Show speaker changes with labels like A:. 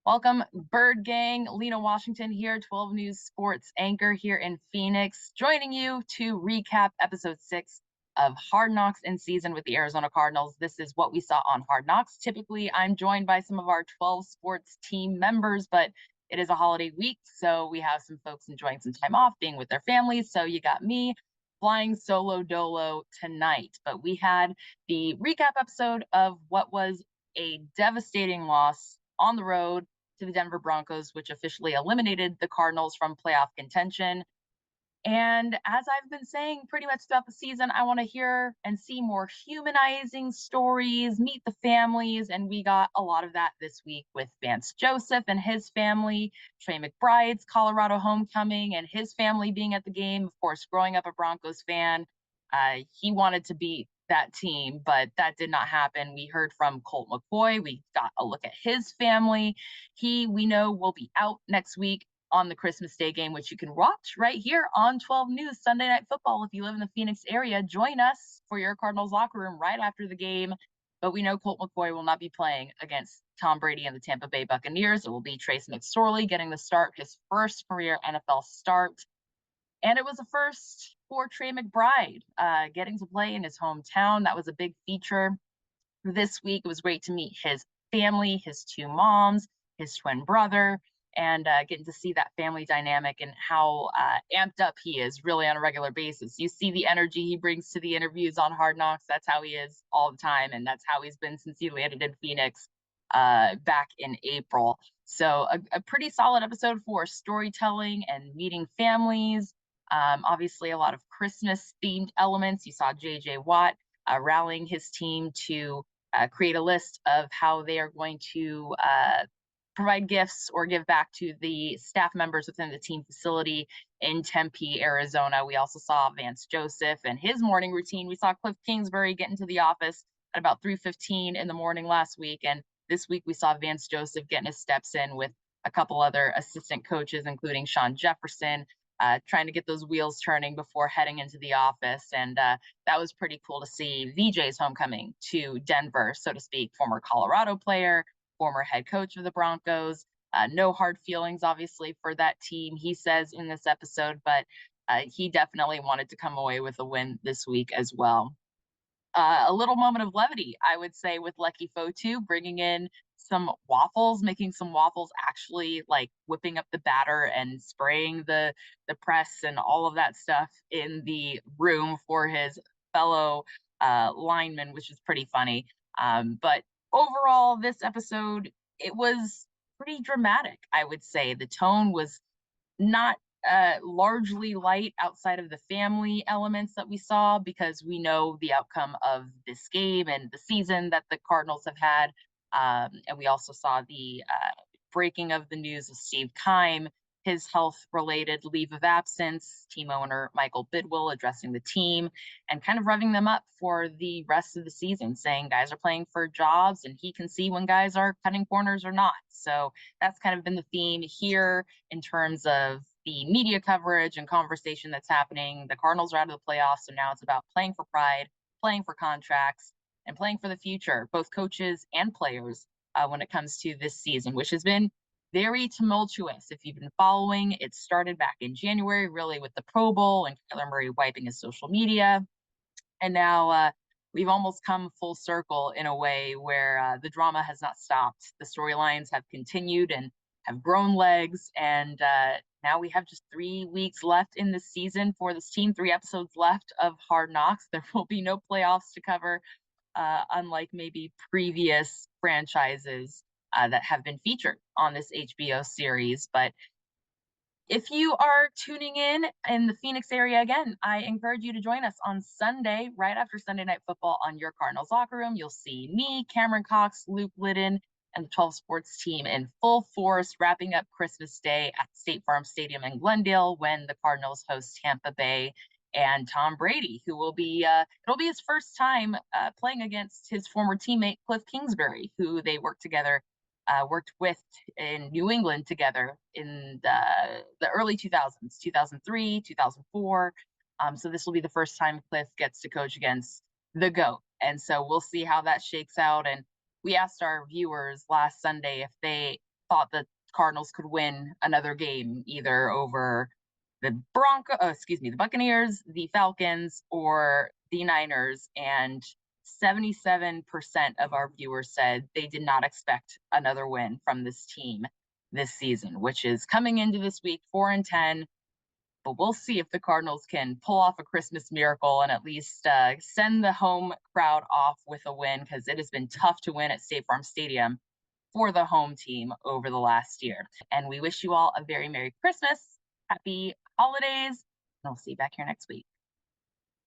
A: Welcome, Bird Gang. Lina Washington here, 12 News Sports anchor here in Phoenix, joining you to recap episode 6 of Hard Knocks in season with the Arizona Cardinals. This is what we saw on Hard Knocks. Typically, I'm joined by some of our 12 Sports team members, but it is a holiday week, so we have some folks enjoying some time off, being with their families. So you got me flying solo dolo tonight. But we had the recap episode of what was a devastating loss on the road to the Denver Broncos, which officially eliminated the Cardinals from playoff contention. And as I've been saying pretty much throughout the season, I want to hear and see more humanizing stories, meet the families, and we got a lot of that this week with Vance Joseph and his family, Trey McBride's Colorado homecoming and his family being at the game. Of course, growing up a Broncos fan, he wanted to beat that team, but that did not happen. We heard from Colt McCoy. We got a look at his family. We know, will be out next week on the Christmas Day game, which you can watch right here on 12 News Sunday Night Football. If you live in the Phoenix area, join us for your Cardinals locker room right after the game. But we know Colt McCoy will not be playing against Tom Brady and the Tampa Bay Buccaneers. It will be Trace McSorley getting the start, his first career NFL start. And it was a first for Trey McBride, getting to play in his hometown. That was a big feature this week. It was great to meet his family, his two moms, his twin brother, and getting to see that family dynamic and how amped up he is really on a regular basis. You see the energy he brings to the interviews on Hard Knocks. That's how he is all the time, and that's how he's been since he landed in Phoenix back in April. So a pretty solid episode for storytelling and meeting families. Obviously, a lot of Christmas-themed elements. You saw J.J. Watt rallying his team to create a list of how they are going to provide gifts or give back to the staff members within the team facility in Tempe, Arizona. We also saw Vance Joseph and his morning routine. We saw Cliff Kingsbury get into the office at about 3:15 in the morning last week, and this week we saw Vance Joseph getting his steps in with a couple other assistant coaches, including Sean Jefferson, trying to get those wheels turning before heading into the office. And that was pretty cool to see VJ's homecoming to Denver, so to speak. Former Colorado player, former head coach of the Broncos. No hard feelings, obviously, for that team, he says in this episode, but he definitely wanted to come away with a win this week as well. A little moment of levity, I would say, with Lucky Fotu bringing in some waffles, making some waffles, actually like whipping up the batter and spraying the press and all of that stuff in the room for his fellow linemen, which is pretty funny. But overall, this episode, it was pretty dramatic, I would say. The tone was not largely light outside of the family elements that we saw, because we know the outcome of this game and the season that the Cardinals have had. And we also saw the breaking of the news of Steve Keim, his health-related leave of absence, team owner Michael Bidwill addressing the team and kind of revving them up for the rest of the season, saying guys are playing for jobs and he can see when guys are cutting corners or not. So that's kind of been the theme here in terms of the media coverage and conversation that's happening. The Cardinals are out of the playoffs, so now it's about playing for pride, playing for contracts, and playing for the future, both coaches and players, when it comes to this season, which has been very tumultuous. If you've been following, it started back in January, really with the Pro Bowl and Kyler Murray wiping his social media. And now we've almost come full circle in a way where the drama has not stopped. The storylines have continued and have grown legs. And now we have just 3 weeks left in the season for this team, 3 episodes left of Hard Knocks. There will be no playoffs to cover, unlike maybe previous franchises that have been featured on this HBO series. But if you are tuning in the Phoenix area, again, I encourage you to join us on Sunday, right after Sunday Night Football on your Cardinals locker room. You'll see me, Cameron Cox, Luke Liddon, and the 12 Sports team in full force, wrapping up Christmas Day at State Farm Stadium in Glendale when the Cardinals host Tampa Bay and Tom Brady, who will be, it'll be his first time playing against his former teammate, Cliff Kingsbury, who they worked with in New England together in the early 2000s, 2003, 2004. So this will be the first time Cliff gets to coach against the GOAT. And so we'll see how that shakes out. And we asked our viewers last Sunday if they thought the Cardinals could win another game, either over the Buccaneers, the Falcons, or the Niners. And 77% of our viewers said they did not expect another win from this team this season, which is coming into this week 4-10. But we'll see if the Cardinals can pull off a Christmas miracle and at least send the home crowd off with a win, because it has been tough to win at State Farm Stadium for the home team over the last year. And we wish you all a very Merry Christmas, Happy Holidays, and we'll see you back here next week.